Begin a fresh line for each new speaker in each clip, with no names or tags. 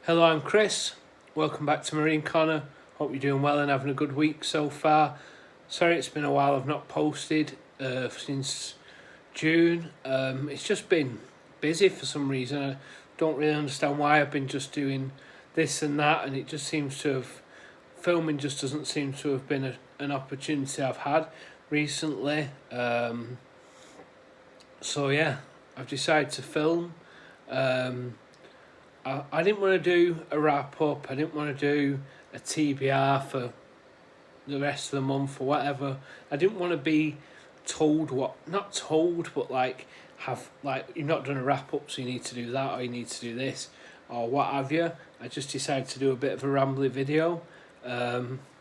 Hello, I'm Chris. Welcome back to Marine Corner. Hope you're doing well and having a good week so far. Sorry it's been a while, I've not posted since June. It's just been busy for some reason. I don't really understand why. I've been just doing this and that, and it just seems to have, filming just doesn't seem to have been an opportunity I've had recently. So yeah, I've decided to film. I didn't want to do a wrap up. I didn't want to do a TBR for the rest of the month or whatever. I didn't want to be told what, not told, but like have like you've not done a wrap up, so you need to do that or you need to do this or what have you. I just decided to do a bit of a rambly video.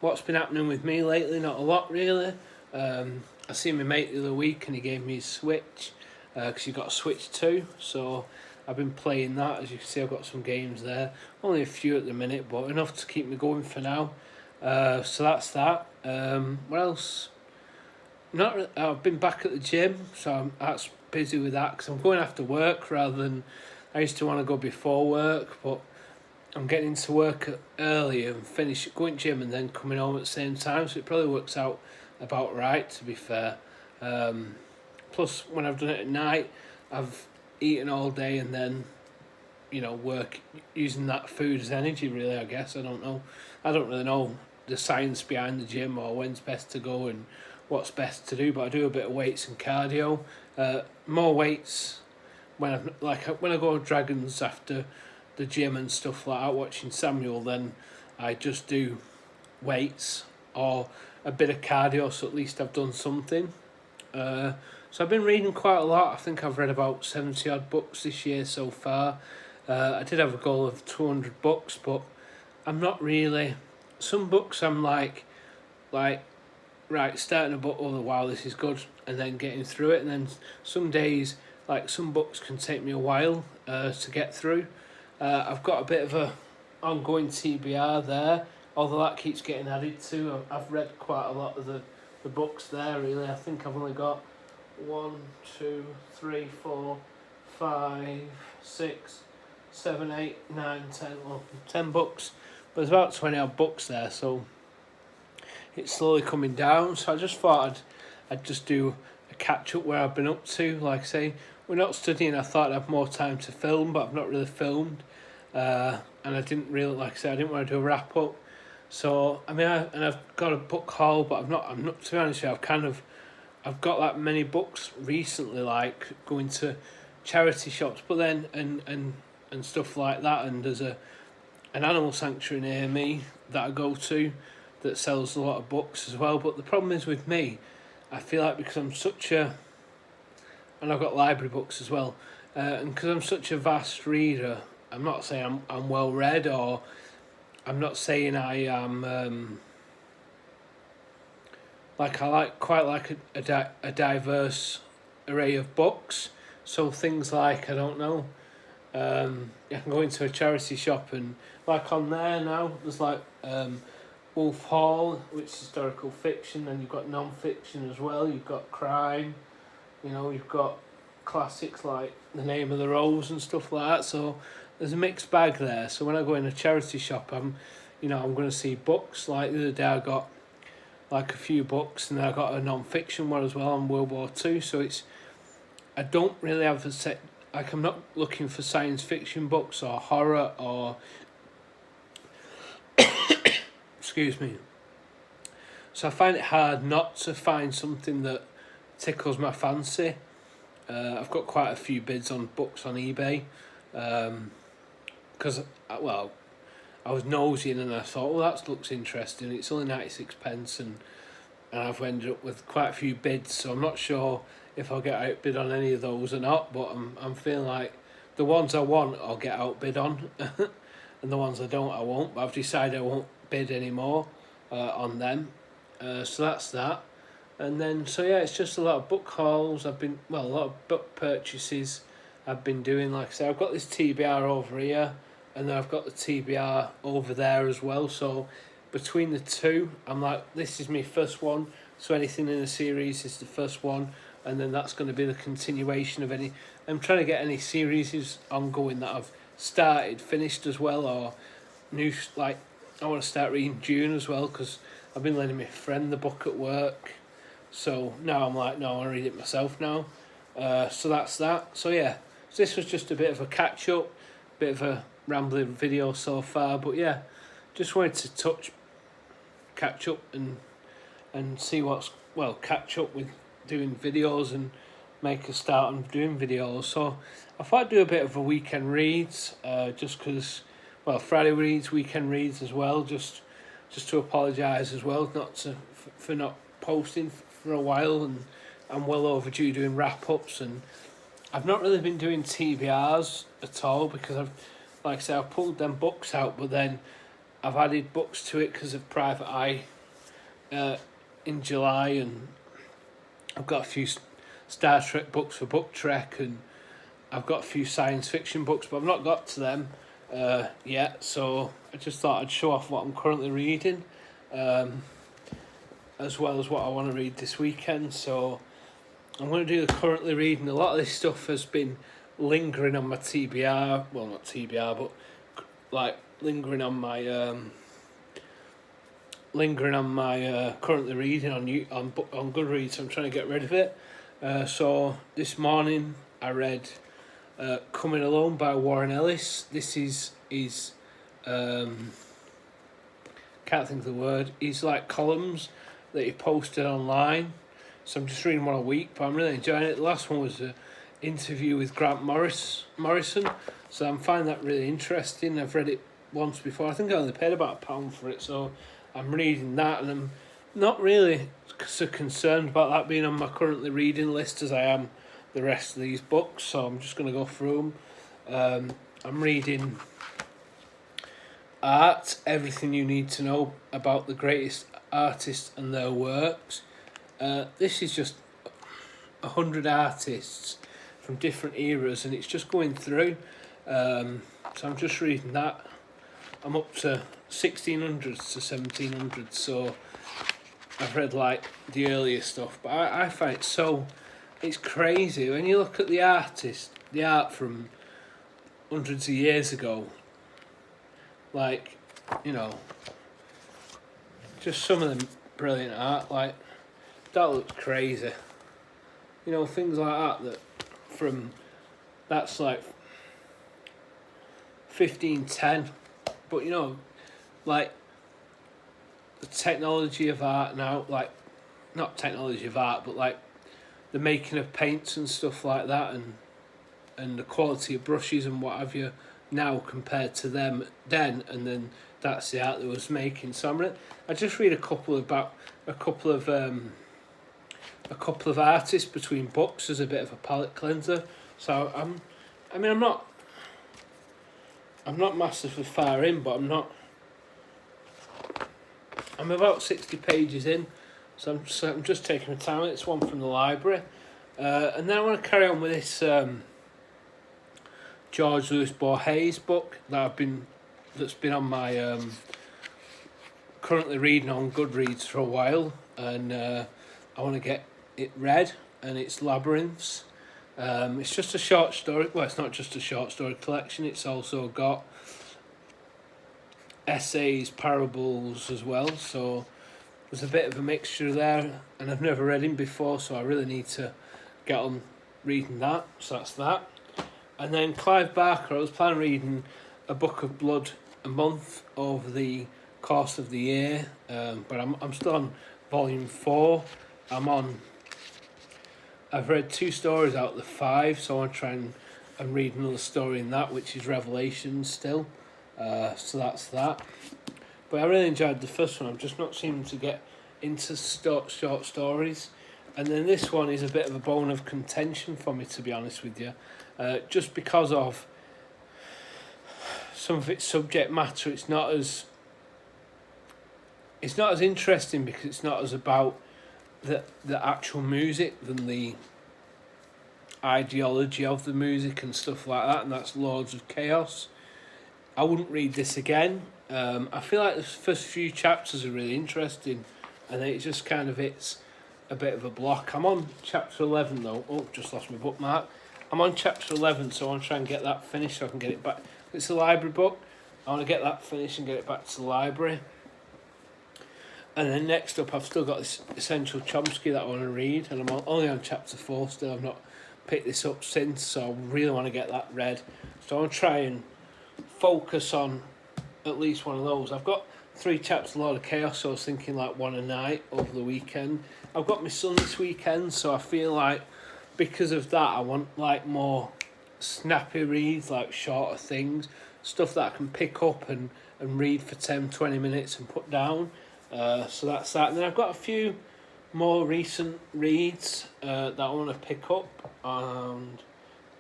What's been happening with me lately? Not a lot really. I seen my mate the other week and he gave me his Switch because he got a Switch 2, so I've been playing that. As you can see, I've got some games there. Only a few at the minute, but enough to keep me going for now. So that's that. What else? I've been back at the gym, so that's busy with that because I'm going after work rather than I used to want to go before work, but I'm getting into work early and finish going gym and then coming home at the same time, so it probably works out about right, to be fair. Plus, when I've done it at night, I've eaten all day and then, work using that food as energy, really, I guess. I don't know. I don't really know the science behind the gym or when's best to go and what's best to do, but I do a bit of weights and cardio. More weights when I go to Dragons after the gym and stuff like that, watching Samuel, then I just do weights or a bit of cardio, so at least I've done something. So I've been reading quite a lot. I think I've read about 70 odd books this year so far. I did have a goal of 200 books, but I'm not really. Some books I'm like, right, starting a book, oh wow, this is good, and then getting through it, and then some days, like some books can take me a while to get through. I've got a bit of a ongoing TBR there, although that keeps getting added to. I've read quite a lot of the books there, really. I think I've only got 1, 2, 3, 4, 5, 6, 7, 8, 9, 10, well, 10 books. But there's about 20 odd books there, so it's slowly coming down. So I just thought I'd just do a catch up where I've been up to. Like I say, we're not studying. I thought I'd have more time to film, but I've not really filmed. And I didn't really, like I said, I didn't want to do a wrap up. So I mean, I've got a book haul, but I'm not. To be honest with you, I've got that many books recently, like going to charity shops, but then and stuff like that. And there's an animal sanctuary near me that I go to that sells a lot of books as well. But the problem is with me, I feel like because I'm such a, and I've got library books as well, and because I'm such a vast reader, I'm not saying I'm well read, or I'm not saying I am. Like I quite like a diverse array of books. So things like, I don't know, I can go into a charity shop and like on there now there's like Wolf Hall, which is historical fiction, and you've got non-fiction as well. You've got crime, you've got classics like The Name of the Rose and stuff like that. So there's a mixed bag there. So when I go in a charity shop, I'm going to see books. Like the other day I got like a few books, and I got a non-fiction one as well on World War Two. So I don't really have a set. Like I'm not looking for science fiction books or horror or excuse me. So I find it hard not to find something that tickles my fancy. I've got quite a few bids on books on eBay, because I was nosing and I thought, well, that looks interesting. It's only 96p, and I've ended up with quite a few bids, so I'm not sure if I'll get outbid on any of those or not, but I'm feeling like the ones I want I'll get outbid on, and the ones I don't I won't, but I've decided I won't bid anymore on them. So that's that. And then, so yeah, it's just a lot of book hauls. A lot of book purchases I've been doing. Like I say, I've got this TBR over here, and then I've got the TBR over there as well. So between the two, I'm like, this is my first one. So anything in the series is the first one, and then that's going to be the continuation of any. I'm trying to get any series ongoing that I've finished as well, or new, like, I want to start reading June as well, because I've been lending my friend the book at work. So now I'm like, no, I want to read it myself now. So that's that. So yeah, so this was just a bit of a catch up, bit of a rambling video so far. But yeah, just wanted to catch up and see catch up with doing videos and make a start on doing videos. So I thought I'd do a bit of a weekend reads, just because, Friday reads, weekend reads as well, just to apologise as well, for not posting for a while, and I'm well overdue doing wrap-ups, and I've not really been doing TBRs at all, because I've pulled them books out, but then I've added books to it because of Private Eye in July, and I've got a few Star Trek books for Book Trek, and I've got a few science fiction books, but I've not got to them yet, so I just thought I'd show off what I'm currently reading, as well as what I want to read this weekend. So I'm going to do the currently reading. A lot of this stuff has been lingering on my TBR, well, not TBR, but like lingering on my currently reading on Goodreads. So I'm trying to get rid of it. So this morning I read Coming Alone by Warren Ellis. This is can't think of the word. He's like columns that he posted online. So I'm just reading one a week, but I'm really enjoying it. The last one was an interview with Grant Morrison. So I'm finding that really interesting. I've read it once before. I think I only paid about £1 for it, so I'm reading that, and I'm not really so concerned about that being on my currently reading list as I am the rest of these books. So I'm just going to go through them. I'm reading Art, Everything You Need to Know About the Greatest Artists and Their Works. This is just 100 artists from different eras, and it's just going through. So I'm just reading that. I'm up to 1600s to 1700s, so I've read like the earlier stuff, but I find it's crazy when you look at the art from hundreds of years ago, like, just some of them brilliant art, like, that looks crazy. Things like that that's like 1510, but like the technology of art now, like, not technology of art, but like the making of paints and stuff like that, and the quality of brushes and what have you now compared to them then, and then that's the art that was making. So I just read a couple of artists between books as a bit of a palate cleanser. So I'm not massively far in, but I'm about 60 pages in, so I'm just taking my time. It's one from the library, and then I want to carry on with this George Louis Borges book that's been on my currently reading on Goodreads for a while, and I want to get it read, and it's Labyrinths. It's just a short story. Well, it's not just a short story collection. It's also got essays, parables as well. So there's a bit of a mixture there, and I've never read him before, so I really need to get on reading that. So that's that. And then Clive Barker, I was planning reading A Book of Blood a month over the course of the year, but I'm still on volume 4. I've read 2 stories out of the 5, so I want to try and read another story in that, which is Revelations still. So that's that. But I really enjoyed the first one. I'm just not seeming to get into short stories. And then this one is a bit of a bone of contention for me, to be honest with you. Just because of some of its subject matter, it's not as interesting, because it's not as about the actual music than the ideology of the music and stuff like that, and that's Lords of Chaos. I wouldn't read this again. I feel like the first few chapters are really interesting, and then it just kind of hits a bit of a block. I'm on chapter 11 though. Oh, just lost my bookmark. I'm on chapter 11, so I want to try and get that finished so I can get it back It's a library book. I want to get that finished and get it back to the library. And then next up, I've still got this Essential Chomsky that I want to read, and I'm only on chapter 4 still. I've not picked this up since, so I really want to get that read. So I want to try and focus on at least one of those. I've got 3 chapters of Lord of Chaos, so I was thinking like one a night over the weekend. I've got my son this weekend, so I feel like because of that, I want like more snappy reads, like shorter things, stuff that I can pick up and read for 10-20 minutes and put down. So that's that. And then I've got a few more recent reads that I want to pick up, and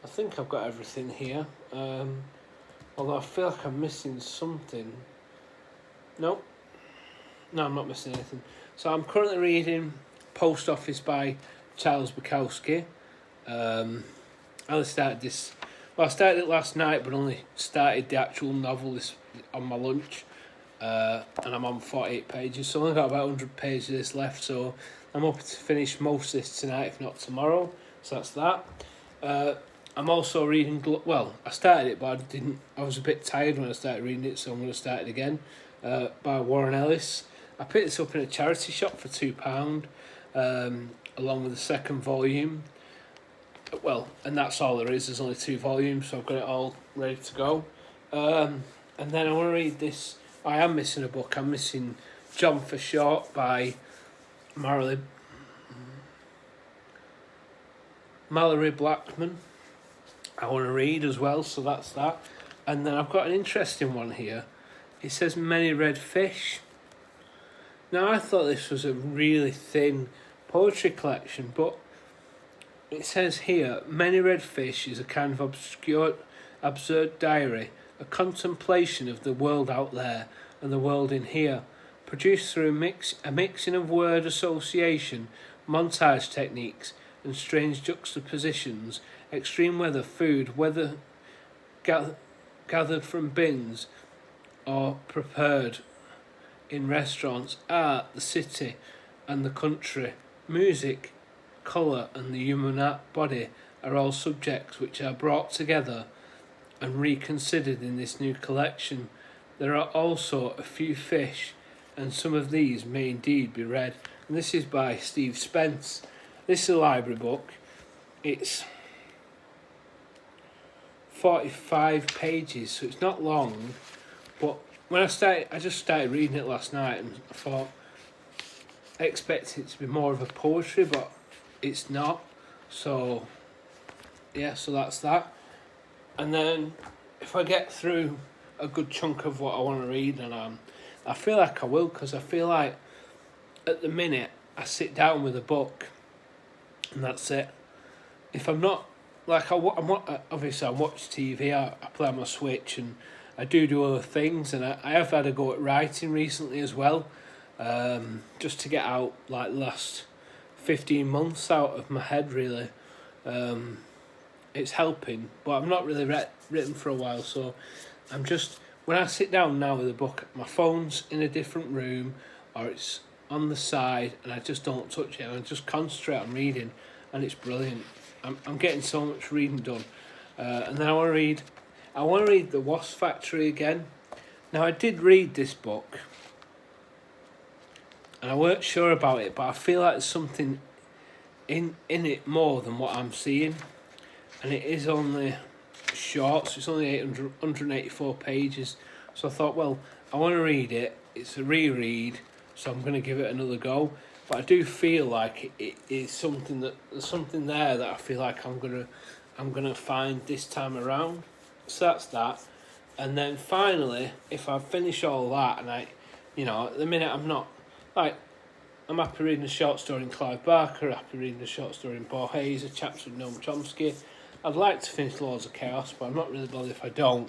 I think I've got everything here. Although I feel like I'm missing something. No, I'm not missing anything. So I'm currently reading Post Office by Charles Bukowski. I started it last night, but only started the actual novel on my lunch. And I'm on 48 pages, so I've only got about 100 pages left, so I'm hoping to finish most of this tonight, if not tomorrow. So that's that. I'm also reading, I started it, but I was a bit tired when I started reading it, so I'm going to start it again, by Warren Ellis. I picked this up in a charity shop for £2, along with the second volume. And that's all there is. There's only 2 volumes, so I've got it all ready to go. And then I want to read this. I am missing a book. I'm missing John for Short by Mallory Blackman. I want to read as well, so that's that. And then I've got an interesting one here. It says Many Red Fish. Now, I thought this was a really thin poetry collection, but it says here, Many Red Fish is a kind of obscure, absurd diary, a contemplation of the world out there and the world in here, produced through a mixing of word association, montage techniques, and strange juxtapositions, extreme weather, food, weather gathered from bins or prepared in restaurants, art, the city and the country, music, colour and the human body are all subjects which are brought together and reconsidered in this new collection. There are also a few fish, and some of these may indeed be read. And this is by Steve Spence. This is a library book. It's 45 pages, so it's not long. But when I just started reading it last night, and I thought, I expect it to be more of a poetry, but it's not. So, yeah, so that's that. And then if I get through a good chunk of what I want to read, and I feel like I will, because I feel like at the minute I sit down with a book and that's it. If I'm not, like obviously I watch TV, I play on my Switch, and I do other things, and I have had a go at writing recently as well, just to get out like the last 15 months out of my head really. It's helping, but I've not really written for a while, so I'm just, when I sit down now with a book, my phone's in a different room or it's on the side, and I just don't touch it, and I just concentrate on reading, and it's brilliant. I'm getting so much reading done. And then I want to read The Wasp Factory again. Now, I did read this book and I weren't sure about it, but I feel like there's something in it more than what I'm seeing. And it is only short, so it's only 184 pages. So I thought, well, I want to read it. It's a reread, so I'm going to give it another go. But I do feel like it is something there's something there that I feel like I'm gonna find this time around. So that's that. And then finally, if I finish all that, and at the minute I'm not like, I'm happy reading a short story in Clive Barker, happy reading a short story in Paul Hayes, a chapter of Noam Chomsky. I'd like to finish Lords of Chaos, but I'm not really bothered if I don't,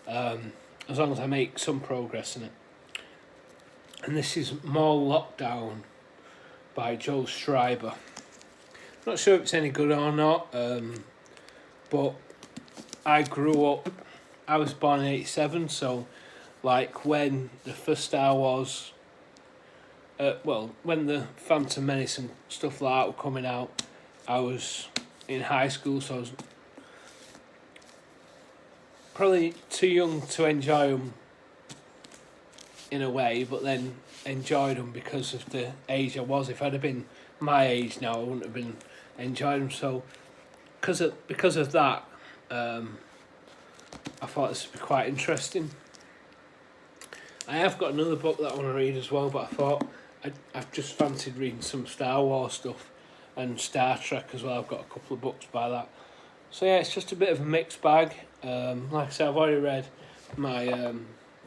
as long as I make some progress in it. And this is More Lockdown by Joe Schreiber. Not sure if it's any good or not, but I was born in 87, so like when the first Star Wars, when the Phantom Menace and stuff like that were coming out, I was in high school, so probably too young to enjoy them in a way, but then enjoyed them because of the age I was. If I'd have been my age now, I wouldn't have been enjoying them. So because of that, I thought this would be quite interesting. I have got another book that I want to read as well, but I thought I've just fancied reading some Star Wars stuff and Star Trek as well. I've got a couple of books by that. So yeah, it's just a bit of a mixed bag. Like I said, I've already read my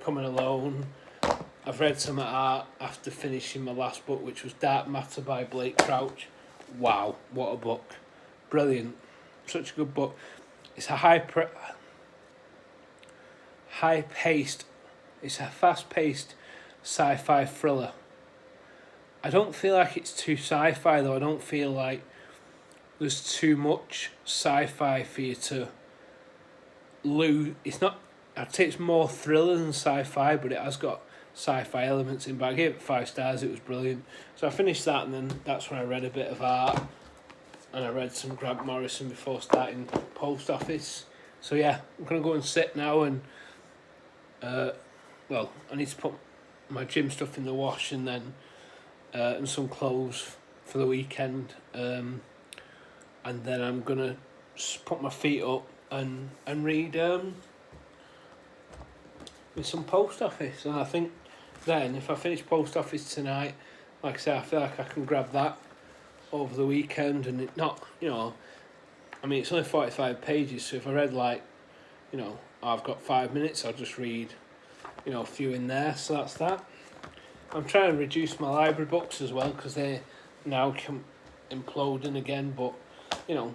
Coming Alone. I've read some art after finishing my last book, which was Dark Matter by Blake Crouch. Wow, what a book. Brilliant. Such a good book. It's a it's a fast-paced sci-fi thriller. I don't feel like it's too sci-fi though. I don't feel like there's too much sci-fi for you to lose. It's not, I'd say it's more thriller than sci-fi, but it has got sci-fi elements in. But I gave it 5 stars. It was brilliant. So I finished that, and then that's when I read a bit of art, and I read some Grant Morrison before starting Post Office. So yeah, I'm gonna go and sit now, and well, I need to put my gym stuff in the wash, and then and some clothes for the weekend, and then I'm gonna put my feet up and read with some Post Office. And I think then if I finish Post Office tonight, like I say, I feel like I can grab that over the weekend, and it not, you know, I mean it's only 45 pages, so if I read like, you know, I've got 5 minutes, I'll just read, you know, a few in there. So that's that. I'm trying to reduce my library books as well, because they're now imploding again, but you know,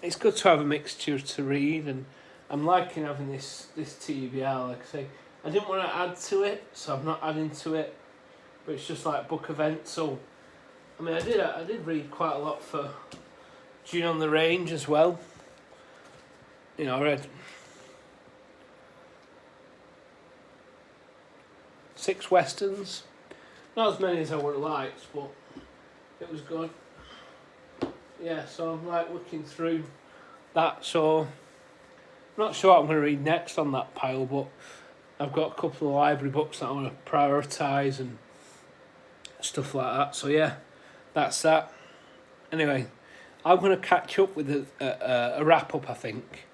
it's good to have a mixture to read, and I'm liking having this TBR. Like I say, I didn't want to add to it, so I'm not adding to it, but it's just like book events. So I mean, I did read quite a lot for June on the Range as well. You know, I read 6 westerns, not as many as I would have liked, but it was good. Yeah, so I'm like looking through that, so I'm not sure what I'm going to read next on that pile, but I've got a couple of library books that I want to prioritise and stuff like that. So yeah, that's that. Anyway, I'm going to catch up with a wrap up, I think.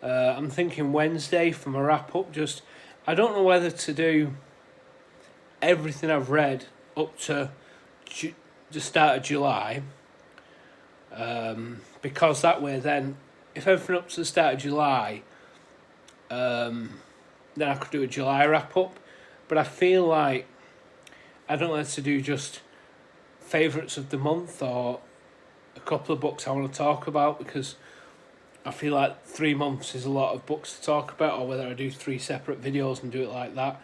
I'm thinking Wednesday for my wrap up. Just, I don't know whether to do everything I've read up to the start of July, because that way then, if everything up to the start of July, then I could do a July wrap up. But I feel like I don't know whether to do just favourites of the month or a couple of books I want to talk about, because I feel like 3 months is a lot of books to talk about, or whether I do 3 separate videos and do it like that.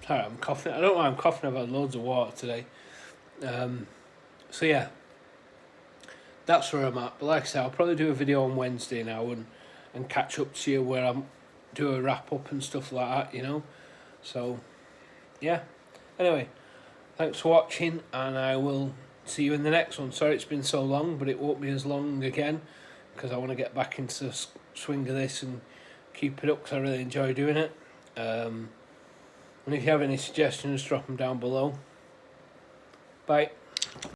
Sorry, I'm coughing. I don't know why I'm coughing. I've had loads of water today. So yeah, that's where I'm at. But like I said, I'll probably do a video on Wednesday now and catch up to you where I'm do a wrap up and stuff like that, you know. So yeah. Anyway, thanks for watching, and I will see you in the next one. Sorry it's been so long, but it won't be as long again, because I want to get back into the swing of this and keep it up, because I really enjoy doing it. And if you have any suggestions, drop them down below. Bye.